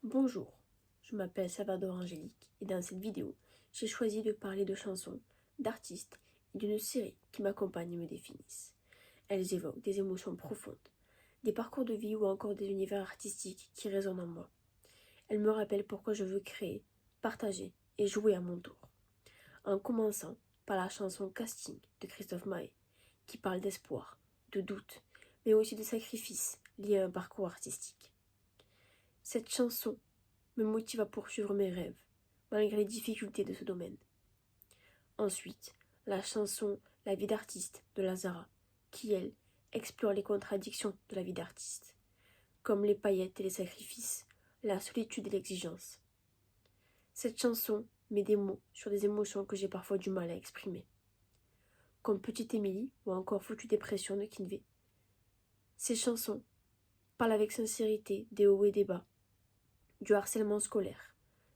Bonjour, je m'appelle Salvador Angélique et dans cette vidéo, j'ai choisi de parler de chansons, d'artistes et d'une série qui m'accompagnent et me définissent. Elles évoquent des émotions profondes, des parcours de vie ou encore des univers artistiques qui résonnent en moi. Elles me rappellent pourquoi je veux créer, partager et jouer à mon tour. En commençant par la chanson Casting de Christophe Maé, qui parle d'espoir, de doute, mais aussi de sacrifice liés à un parcours artistique. Cette chanson me motive à poursuivre mes rêves, malgré les difficultés de ce domaine. Ensuite, la chanson La vie d'artiste de Lazara, qui, elle, explore les contradictions de la vie d'artiste, comme les paillettes et les sacrifices, la solitude et l'exigence. Cette chanson met des mots sur des émotions que j'ai parfois du mal à exprimer, comme Petite Émilie ou encore Foutue dépression de Kinvey. Ces chansons parlent avec sincérité des hauts et des bas, du harcèlement scolaire,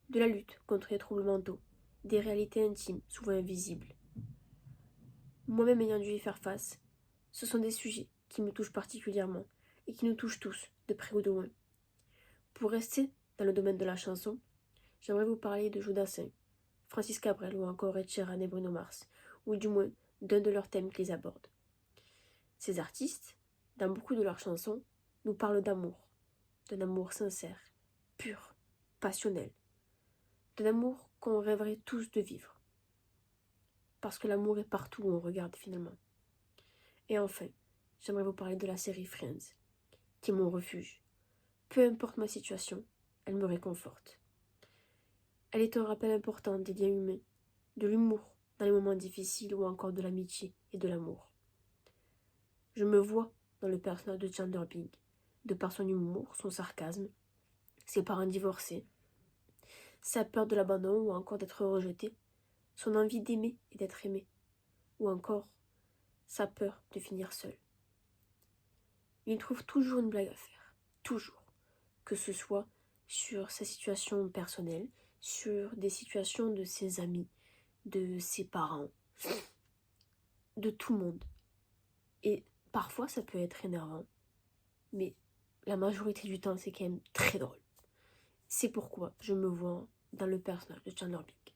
de la lutte contre les troubles mentaux, des réalités intimes souvent invisibles. Moi-même ayant dû y faire face, ce sont des sujets qui me touchent particulièrement et qui nous touchent tous, de près ou de loin. Pour rester dans le domaine de la chanson, j'aimerais vous parler de Jodassin, Francis Cabrel ou encore Ed Sheeran et Bruno Mars, ou du moins d'un de leurs thèmes qu'ils abordent. Ces artistes, dans beaucoup de leurs chansons, nous parlent d'amour, d'un amour sincère, pur, passionnel, d'un amour qu'on rêverait tous de vivre. Parce que l'amour est partout où on regarde finalement. Et enfin, j'aimerais vous parler de la série Friends, qui est mon refuge. Peu importe ma situation, elle me réconforte. Elle est un rappel important des liens humains, de l'humour dans les moments difficiles ou encore de l'amitié et de l'amour. Je me vois dans le personnage de Chandler Bing, de par son humour, son sarcasme, ses parents divorcés, sa peur de l'abandon ou encore d'être rejeté, son envie d'aimer et d'être aimé, ou encore sa peur de finir seul. Il trouve toujours une blague à faire, toujours, que ce soit sur sa situation personnelle, sur des situations de ses amis, de ses parents, de tout le monde. Et parfois ça peut être énervant, mais la majorité du temps c'est quand même très drôle. C'est pourquoi je me vois dans le personnage de Chandler Bing.